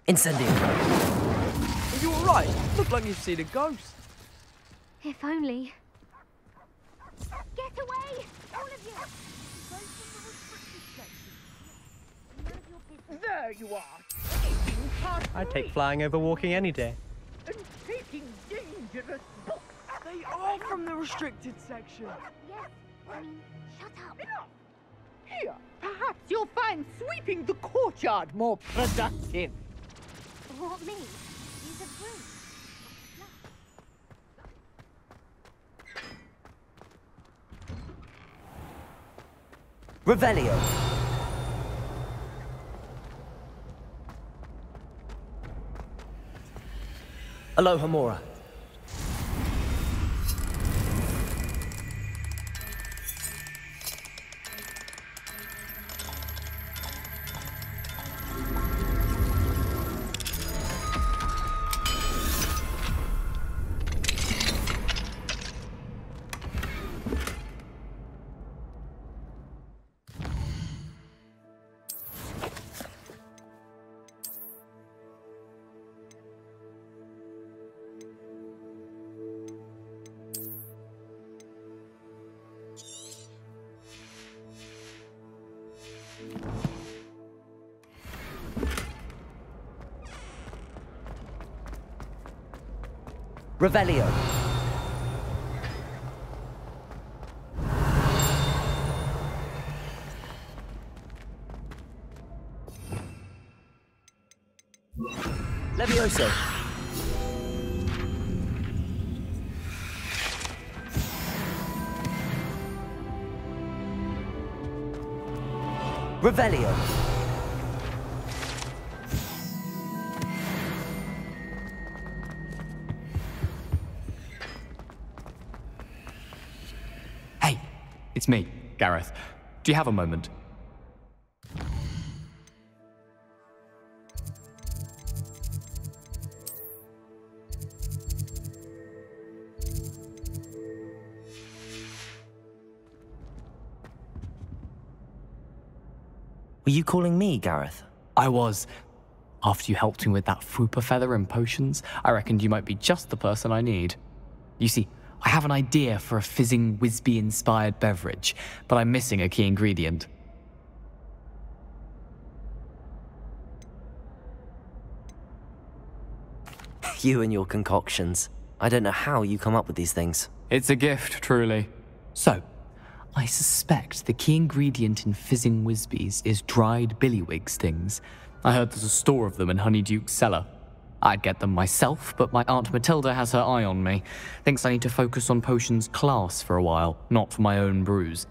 Incendio. Are you alright? Look like you've seen a ghost. If only. Get away! All of you! There you are. I'd take flying over walking any day. And taking dangerous books. They are from the restricted section. Yes, I mean, shut up. Enough. Here, perhaps you'll find sweeping the courtyard more productive. What me? Use a broom. Revelio. Aloha Mora. Revelio. Levioso. Revelio. Hey, it's me, Gareth. Do you have a moment? Were you calling me, Gareth? I was. After you helped me with that Fupa feather and potions, I reckoned you might be just the person I need. You see, I have an idea for a fizzing Whizbee-inspired beverage, but I'm missing a key ingredient. You and your concoctions. I don't know how you come up with these things. It's a gift, truly. So, I suspect the key ingredient in fizzing Whizbees is dried billywig stings. I heard there's a store of them in Honeyduke's cellar. I'd get them myself, but my Aunt Matilda has her eye on me. Thinks I need to focus on potions class for a while, not for my own brews.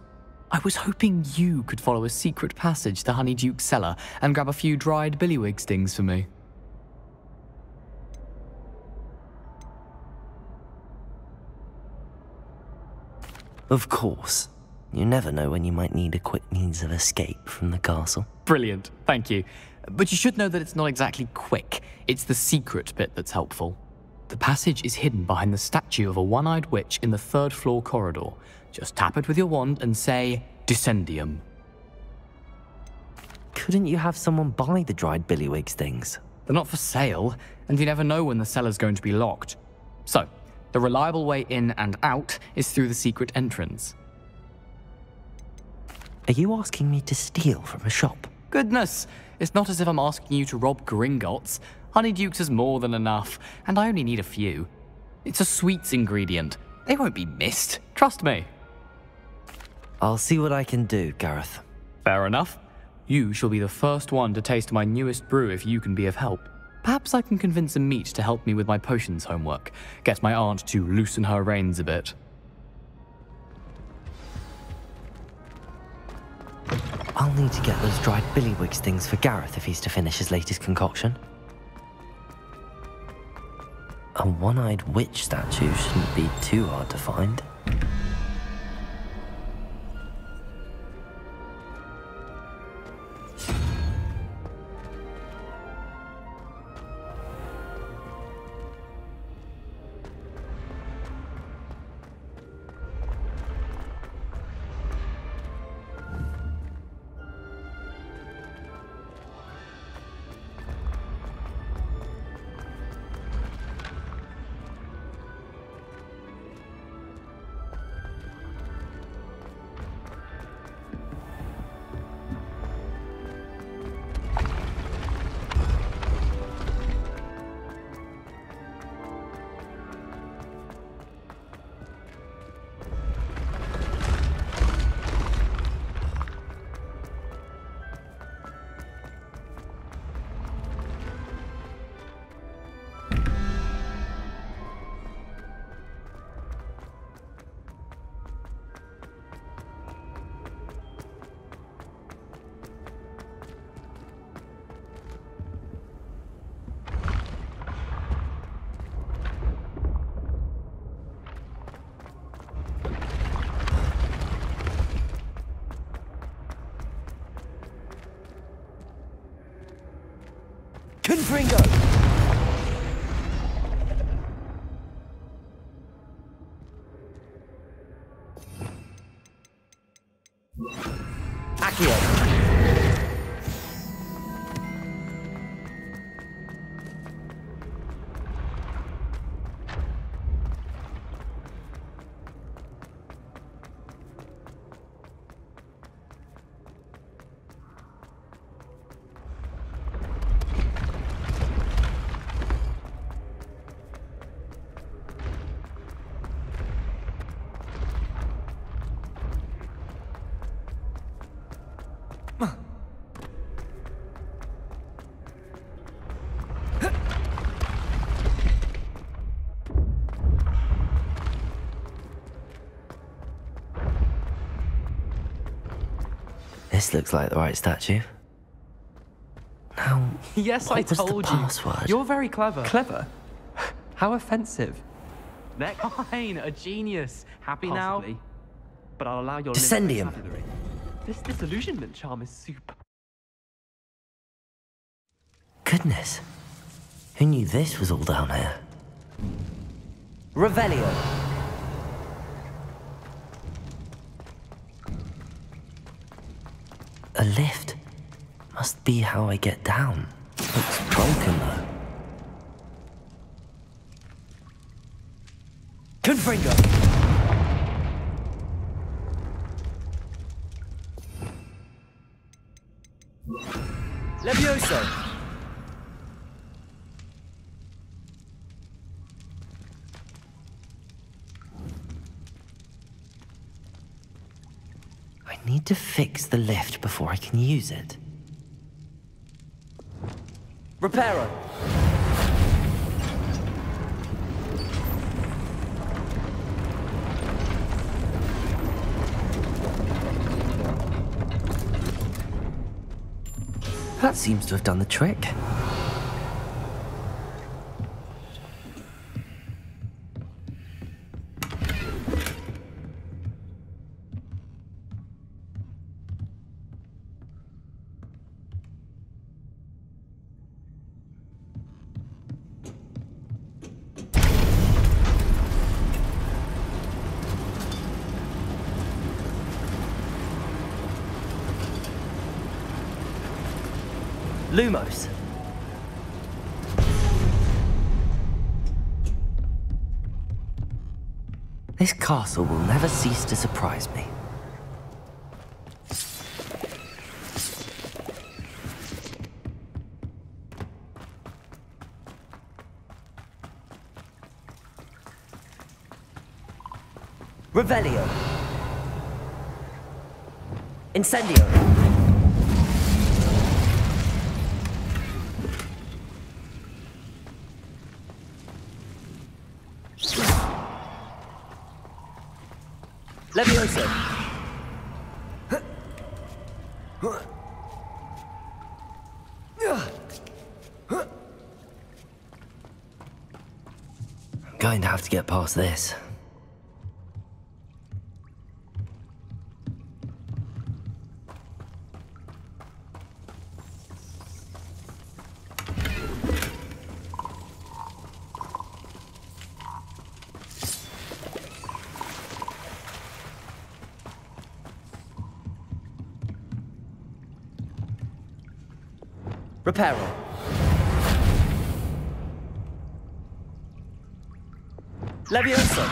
I was hoping you could follow a secret passage to Honeyduke's cellar and grab a few dried billywig stings for me. Of course. You never know when you might need a quick means of escape from the castle. Brilliant, thank you. But you should know that it's not exactly quick. It's the secret bit that's helpful. The passage is hidden behind the statue of a one-eyed witch in the third-floor corridor. Just tap it with your wand and say, Descendium. Couldn't you have someone buy the dried billywig stings? They're not for sale, and you never know when the cellar's going to be locked. So, the reliable way in and out is through the secret entrance. Are you asking me to steal from a shop? Goodness, it's not as if I'm asking you to rob Gringotts. Honeyduke's is more than enough, and I only need a few. It's a sweets ingredient. They won't be missed, trust me. I'll see what I can do, Gareth. Fair enough. You shall be the first one to taste my newest brew if you can be of help. Perhaps I can convince a meat to help me with my potions homework. Get my aunt to loosen her reins a bit. I'll need to get those dried billywig stings for Gareth if he's to finish his latest concoction. A one-eyed witch statue shouldn't be too hard to find. Confringo! Accio! This looks like the right statue. Now, Yes, I what was the told you. password? You're very clever. Clever? How offensive. Next. Fine, a genius. Happy Possibly. now? But I'll allow your Descendium. vocabulary. This disillusionment charm is super. Goodness. Who knew this was all down here? Revelio. A lift. Must be how I get down. Looks broken though. Confringo! Levioso! I need to fix the lift before I can use it. Reparo! That seems to have done the trick. Lumos. This castle will never cease to surprise me. Revelio. Incendio. Levioso. I'm going to have to get past this. Reparo. Levioso.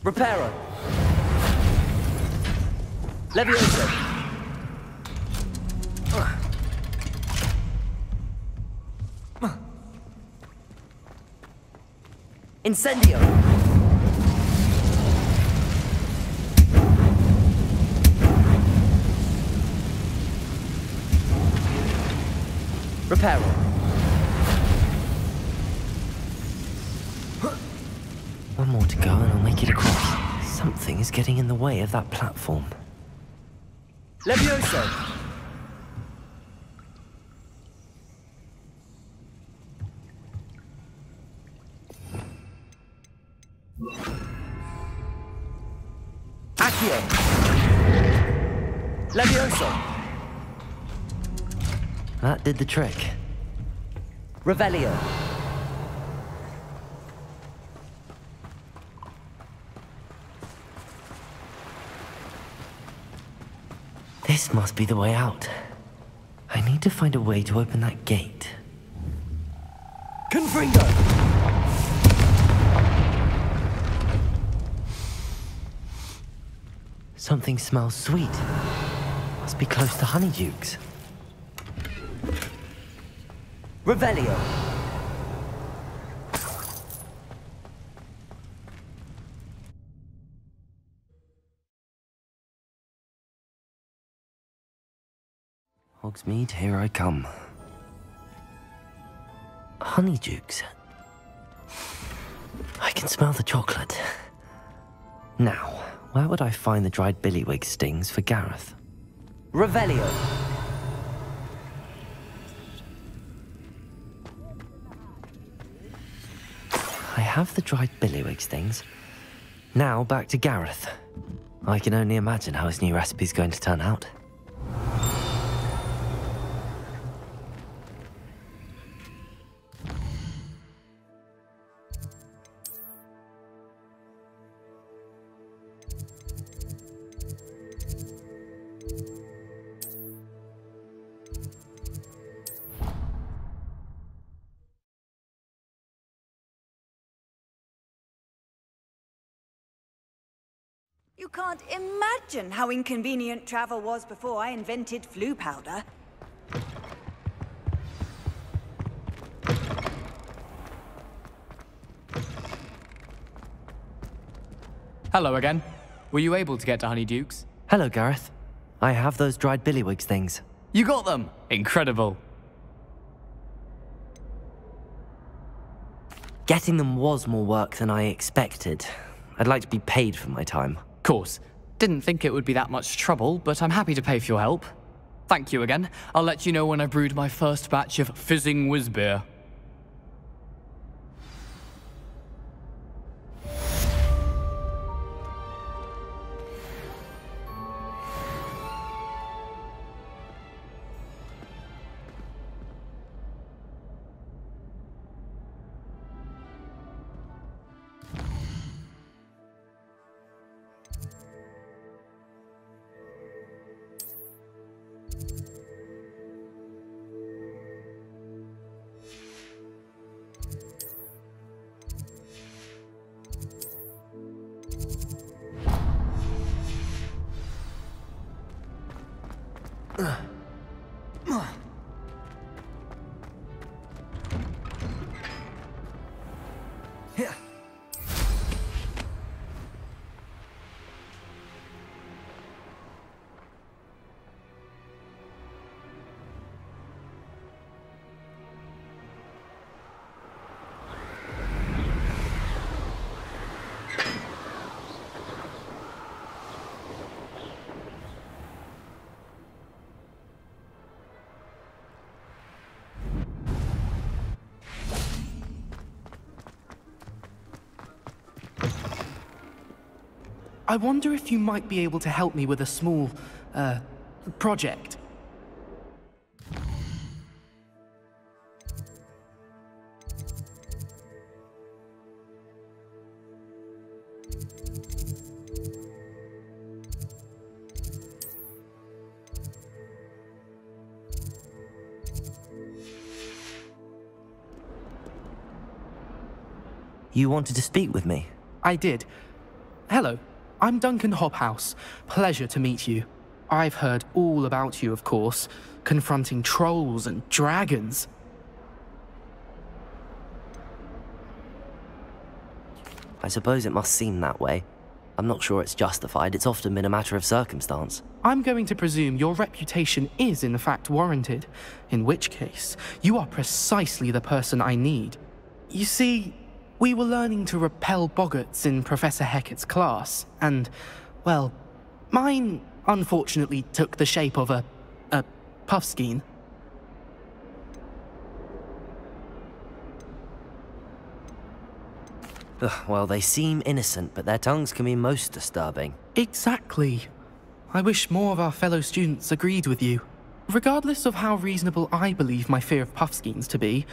Reparo. Levioso. Incendio! Reparo. One more to go and I'll make it across. Something is getting in the way of that platform. Levioso! Accio! Levioso! That did the trick. Revelio! This must be the way out. I need to find a way to open that gate. Confringo! Something smells sweet. Must be close to Honeydukes. Revelio! Hogsmeade, here I come. Honeydukes. I can smell the chocolate. Now, where would I find the dried billywig stings for Gareth? Revelio! I have the dried billywig stings. Now back to Gareth. I can only imagine how his new recipe's going to turn out. You can't imagine how inconvenient travel was before I invented flu powder. Hello again. Were you able to get to Honeydukes? Hello, Gareth. I have those dried billywig things. You got them! Incredible. Getting them was more work than I expected. I'd like to be paid for my time. Course. Didn't think it would be that much trouble, but I'm happy to pay for your help. Thank you again. I'll let you know when I've brewed my first batch of fizzing whiz beer. I wonder if you might be able to help me with a small, project. You wanted to speak with me? I did. Hello, I'm Duncan Hobhouse. Pleasure to meet you. I've heard all about you, of course, confronting trolls and dragons. I suppose it must seem that way. I'm not sure it's justified. It's often been a matter of circumstance. I'm going to presume your reputation is in fact warranted, in which case, you are precisely the person I need. You see, we were learning to repel boggarts in Professor Hecat's class, and, well, mine unfortunately took the shape of a puffskein. Ugh, well, they seem innocent, but their tongues can be most disturbing. Exactly. I wish more of our fellow students agreed with you. Regardless of how reasonable I believe my fear of Puffskeins to be,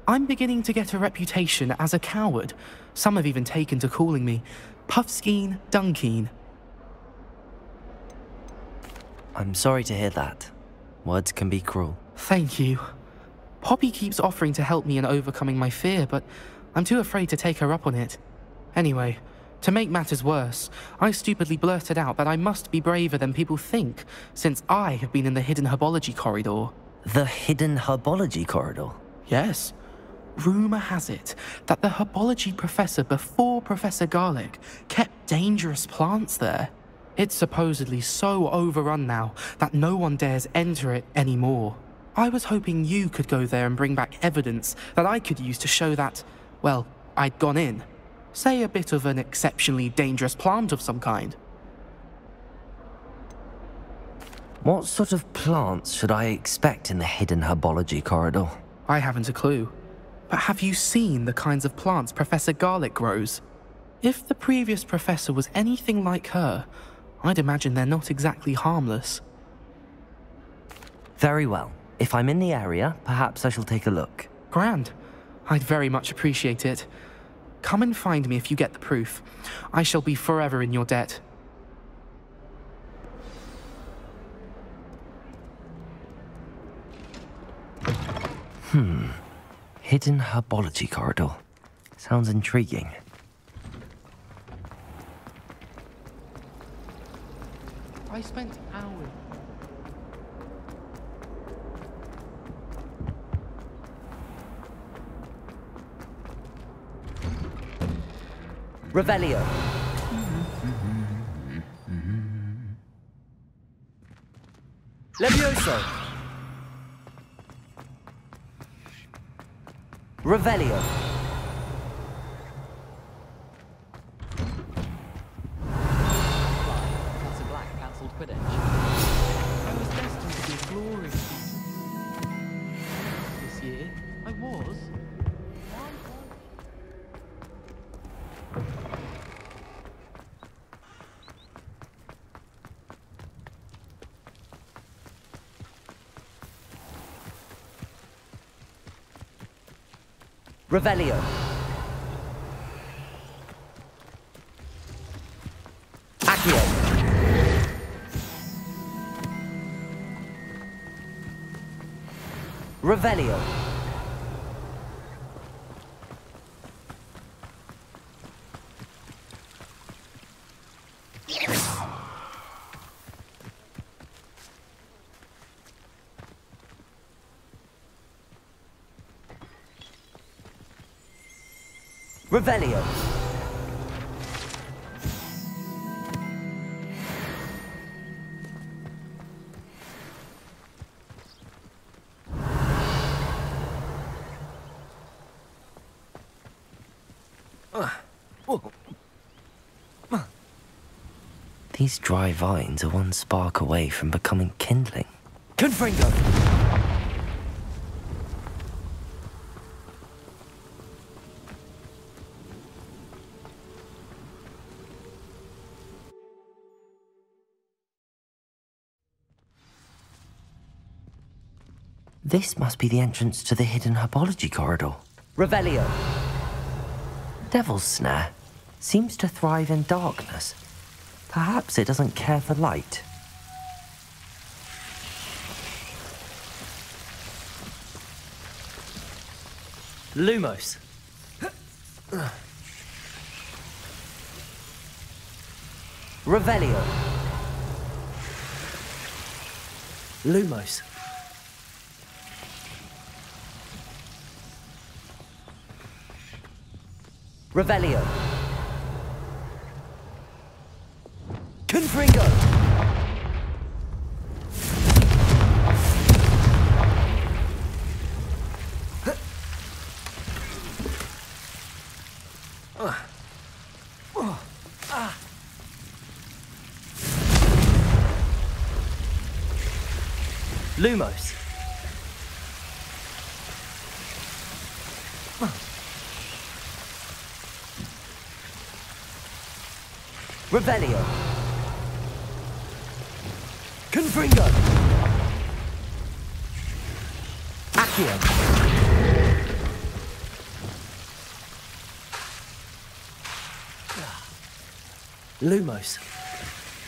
I'm beginning to get a reputation as a coward. Some have even taken to calling me Puffskeen Dunkeen. I'm sorry to hear that. Words can be cruel. Thank you. Poppy keeps offering to help me in overcoming my fear, but I'm too afraid to take her up on it. Anyway, to make matters worse, I stupidly blurted out that I must be braver than people think, since I have been in the hidden herbology corridor. The hidden herbology corridor? Yes. Rumour has it that the herbology professor before Professor Garlic kept dangerous plants there. It's supposedly so overrun now that no one dares enter it anymore. I was hoping you could go there and bring back evidence that I could use to show that, well, I'd gone in. Say a bit of an exceptionally dangerous plant of some kind. What sort of plants should I expect in the hidden herbology corridor? I haven't a clue. But have you seen the kinds of plants Professor Garlic grows? If the previous professor was anything like her, I'd imagine they're not exactly harmless. Very well. If I'm in the area, perhaps I shall take a look. Grand. I'd very much appreciate it. Come and find me if you get the proof. I shall be forever in your debt. Hidden herbology corridor. Sounds intriguing. I spent hours. Revelio. Levioso. Revelio. Professor Black cancelled Quidditch. I was destined to be glorious. This year, I was. Revelio. Accio. Revelio. Revelio. These dry vines are one spark away from becoming kindling. Confringo! This must be the entrance to the hidden herbology corridor. Revelio. Devil's Snare seems to thrive in darkness. Perhaps it doesn't care for light. Lumos. Revelio. Lumos. Revelio. Confringo. Lumos. Revelio. Confringo. Accio. Lumos.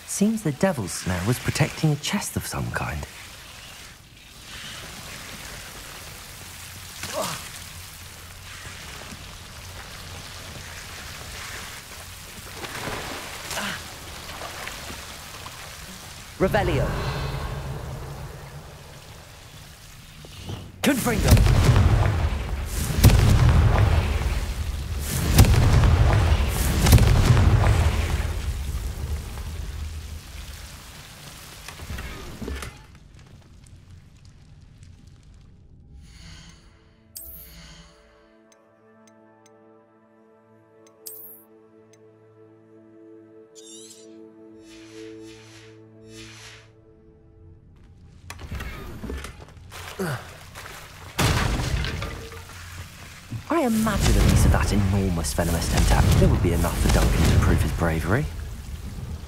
Seems the devil's snare was protecting a chest of some kind. Revelio. Confringo. I imagine a piece of that enormous venomous tentacle would be enough for Duncan to prove his bravery.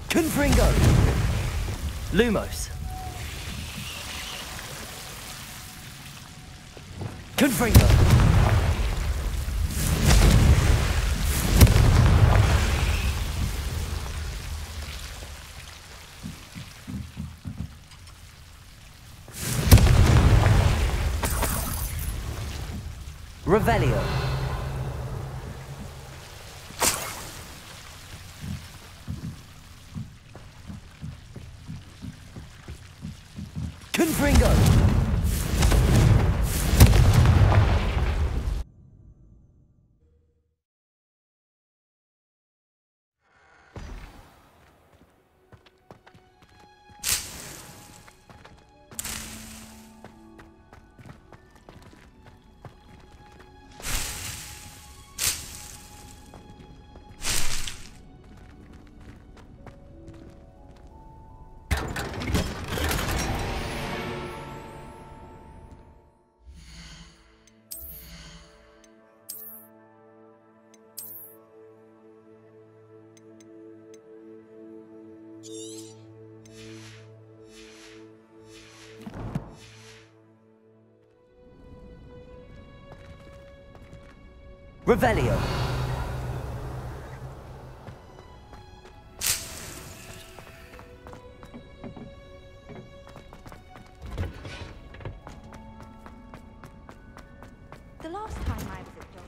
Confringo! Lumos! Confringo! Revelio. Confringo. Revelio. The last time I was at Dog.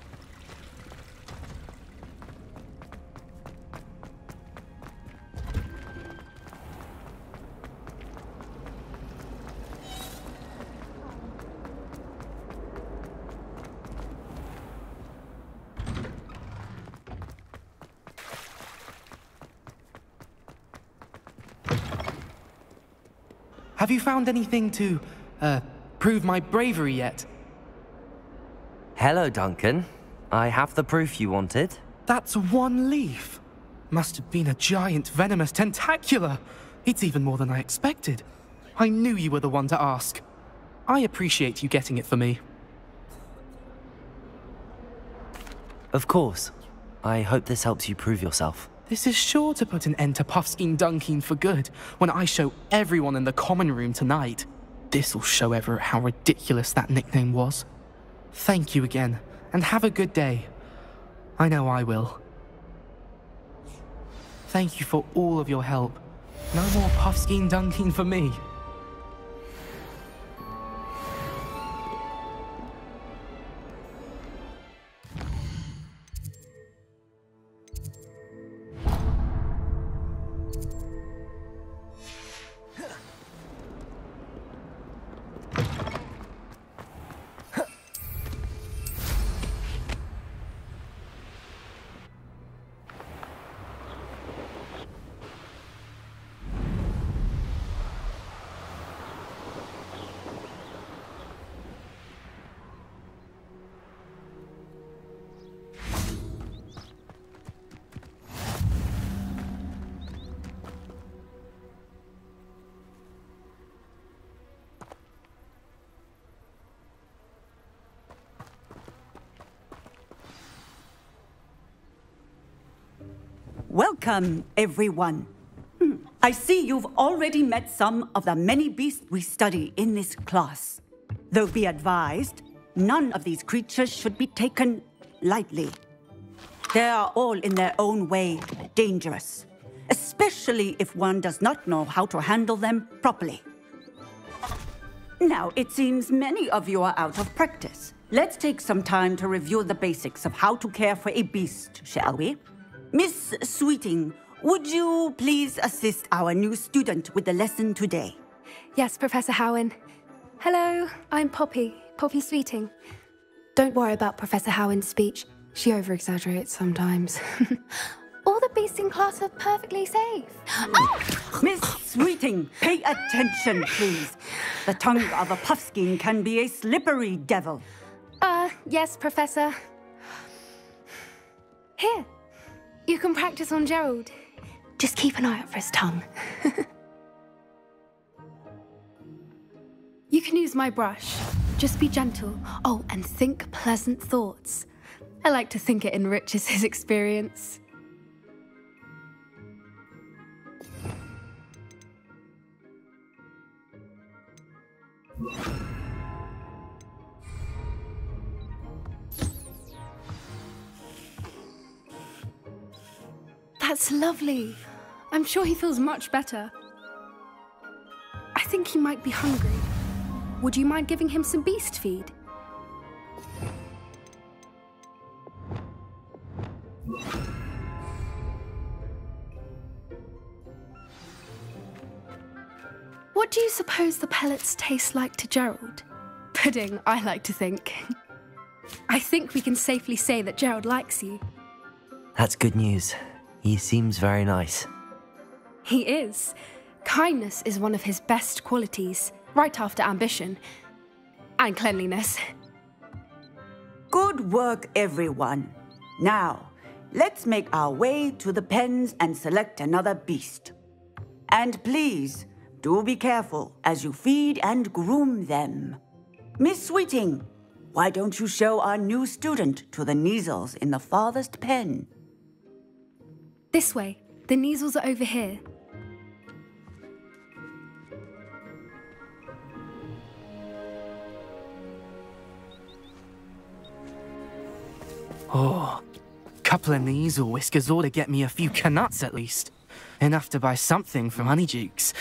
Have you found anything to, prove my bravery yet? Hello, Duncan. I have the proof you wanted. That's one leaf. Must have been a giant venomous tentacula. It's even more than I expected. I knew you were the one to ask. I appreciate you getting it for me. Of course. I hope this helps you prove yourself. This is sure to put an end to Puffskein Dunkeen for good when I show everyone in the common room tonight. This'll show Everett how ridiculous that nickname was. Thank you again, and have a good day. I know I will. Thank you for all of your help. No more Puffskein Dunkeen for me. Welcome, everyone. I see you've already met some of the many beasts we study in this class. Though be advised, none of these creatures should be taken lightly. They are all in their own way dangerous, especially if one does not know how to handle them properly. Now, it seems many of you are out of practice. Let's take some time to review the basics of how to care for a beast, shall we? Miss Sweeting, would you please assist our new student with the lesson today? Yes, Professor Howen. Hello, I'm Poppy Sweeting. Don't worry about Professor Howen's speech. She over-exaggerates sometimes. All the beasts in class are perfectly safe. Oh! Miss Sweeting, pay attention, please. The tongue of a puffskein can be a slippery devil. Yes, Professor. Here, you can practice on Gerald. Just keep an eye out for his tongue. You can use my brush. Just be gentle. Oh, and think pleasant thoughts. I like to think it enriches his experience. That's lovely. I'm sure he feels much better. I think he might be hungry. Would you mind giving him some beast feed? What do you suppose the pellets taste like to Gerald? Pudding, I like to think. I think we can safely say that Gerald likes you. That's good news. He seems very nice. He is. Kindness is one of his best qualities, right after ambition. And cleanliness. Good work, everyone. Now, let's make our way to the pens and select another beast. And please, do be careful as you feed and groom them. Miss Sweeting, why don't you show our new student to the Neasels in the farthest pen? This way. The Neasels are over here. Oh, couple of Neasel whiskers ought to get me a few canuts at least. Enough to buy something from Honeydukes.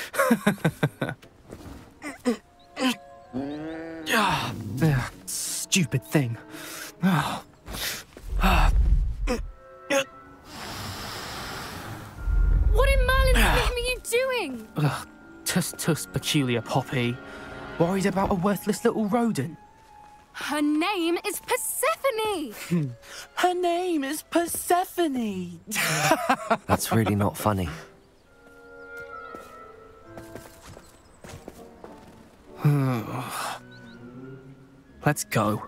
Stupid thing. What in Merlin's name are you doing? Tuss, peculiar Poppy. Worried about a worthless little rodent. Her name is Persephone! Her name is Persephone! That's really not funny. Let's go.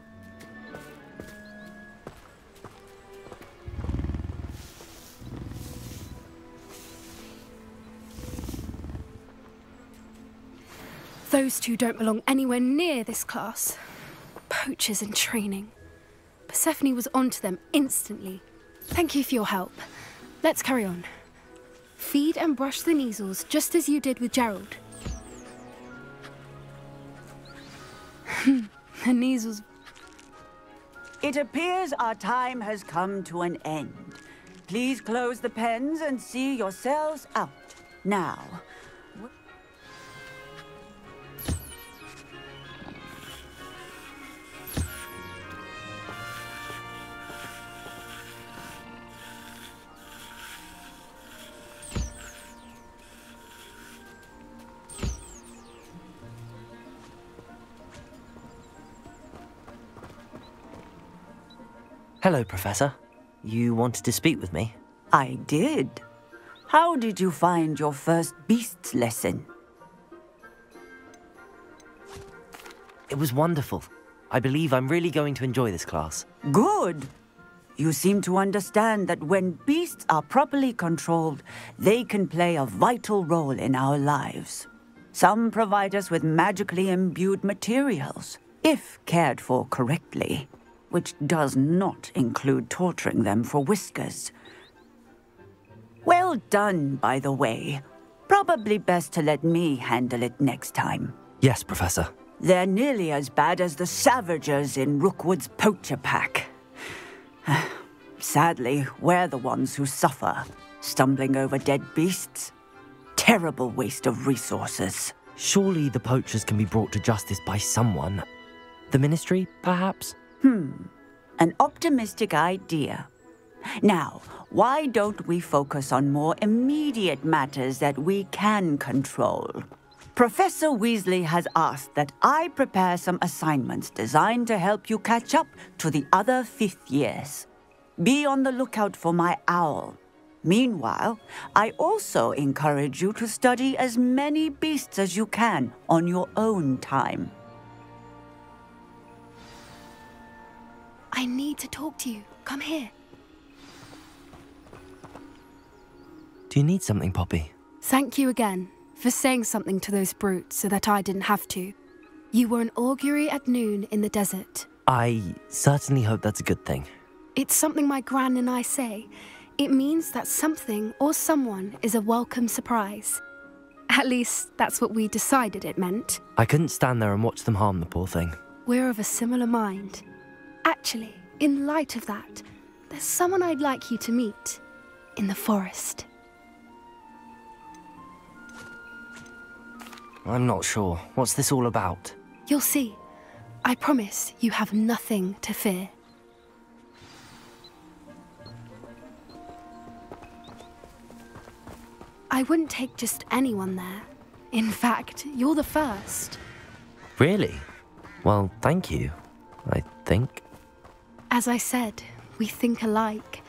Those two don't belong anywhere near this class. Poachers in training. Persephone was onto them instantly. Thank you for your help. Let's carry on. Feed and brush the Neasels just as you did with Gerald. The Neasels. It appears our time has come to an end. Please close the pens and see yourselves out. Now. Hello, Professor. You wanted to speak with me? I did. How did you find your first beasts lesson? It was wonderful. I believe I'm really going to enjoy this class. Good. You seem to understand that when beasts are properly controlled, they can play a vital role in our lives. Some provide us with magically imbued materials, if cared for correctly, which does not include torturing them for whiskers. Well done, by the way. Probably best to let me handle it next time. Yes, Professor. They're nearly as bad as the Savagers in Rookwood's poacher pack. Sadly, we're the ones who suffer, stumbling over dead beasts. Terrible waste of resources. Surely the poachers can be brought to justice by someone. The Ministry, perhaps? An optimistic idea. Now, why don't we focus on more immediate matters that we can control? Professor Weasley has asked that I prepare some assignments designed to help you catch up to the other 5th years. Be on the lookout for my owl. Meanwhile, I also encourage you to study as many beasts as you can on your own time. I need to talk to you. Come here. Do you need something, Poppy? Thank you again for saying something to those brutes so that I didn't have to. You were an augury at noon in the desert. I certainly hope that's a good thing. It's something my gran and I say. It means that something or someone is a welcome surprise. At least, that's what we decided it meant. I couldn't stand there and watch them harm the poor thing. We're of a similar mind. Actually, in light of that, there's someone I'd like you to meet in the forest. I'm not sure. What's this all about? You'll see. I promise you have nothing to fear. I wouldn't take just anyone there. In fact, you're the first. Really? Well, thank you, I think. As I said, we think alike.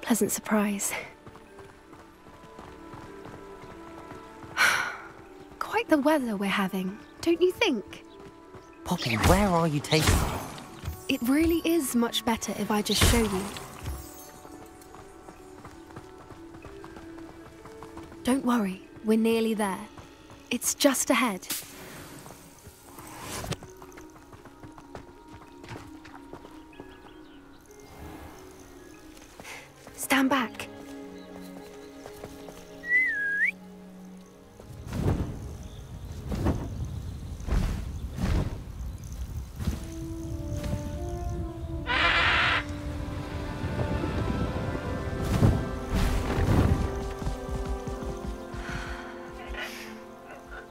Pleasant surprise. Quite the weather we're having, don't you think? Poppy, where are you taking me? It really is much better if I just show you. Don't worry, we're nearly there. It's just ahead. Stand back.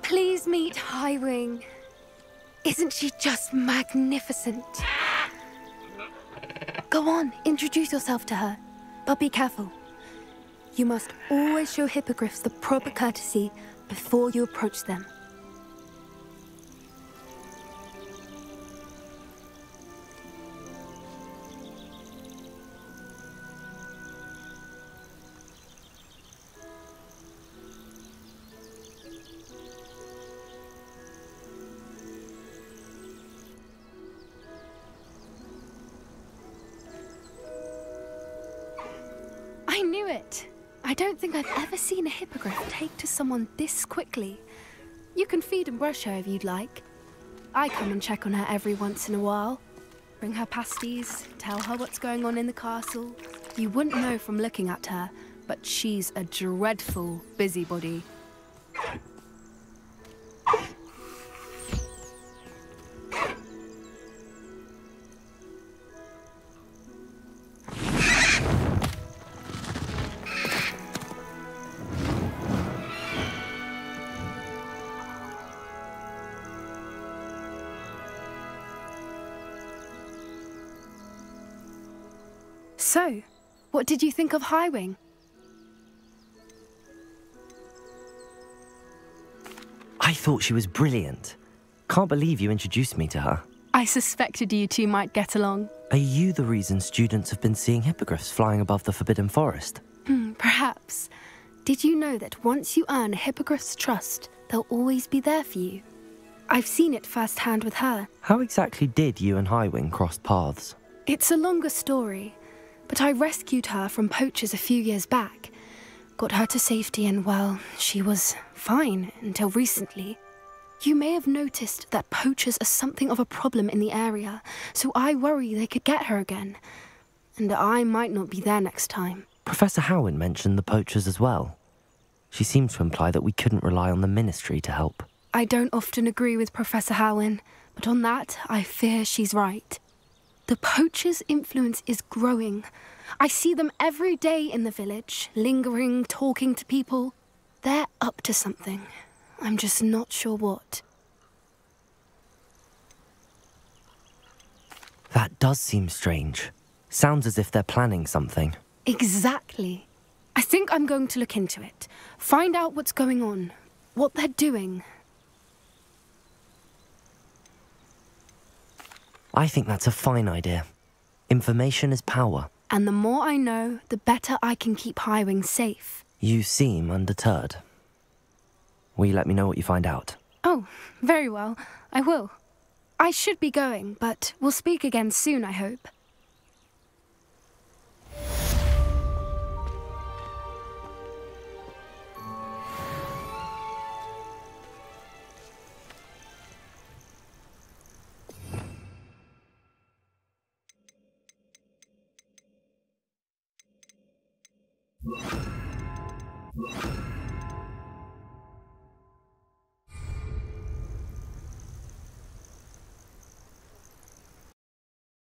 Please meet Highwing. Isn't she just magnificent? Go on, introduce yourself to her. But be careful. You must always show hippogriffs the proper courtesy before you approach them. I knew it! I don't think I've ever seen a hippogriff take to someone this quickly. You can feed and brush her if you'd like. I come and check on her every once in a while. Bring her pasties, tell her what's going on in the castle. You wouldn't know from looking at her, but she's a dreadful busybody. So, what did you think of Highwing? I thought she was brilliant. Can't believe you introduced me to her. I suspected you two might get along. Are you the reason students have been seeing hippogriffs flying above the Forbidden Forest? Perhaps. Did you know that once you earn a hippogriff's trust, they'll always be there for you? I've seen it firsthand with her. How exactly did you and Highwing cross paths? It's a longer story, but I rescued her from poachers a few years back. Got her to safety and, well, she was fine until recently. You may have noticed that poachers are something of a problem in the area, so I worry they could get her again. And I might not be there next time. Professor Howin mentioned the poachers as well. She seemed to imply that we couldn't rely on the Ministry to help. I don't often agree with Professor Howin, but on that, I fear she's right. The poachers' influence is growing. I see them every day in the village, lingering, talking to people. They're up to something. I'm just not sure what. That does seem strange. Sounds as if they're planning something. Exactly. I think I'm going to look into it. Find out what's going on, what they're doing. I think that's a fine idea. Information is power. And the more I know, the better I can keep Highwing safe. You seem undeterred. Will you let me know what you find out? Oh, very well. I will. I should be going, but we'll speak again soon, I hope. You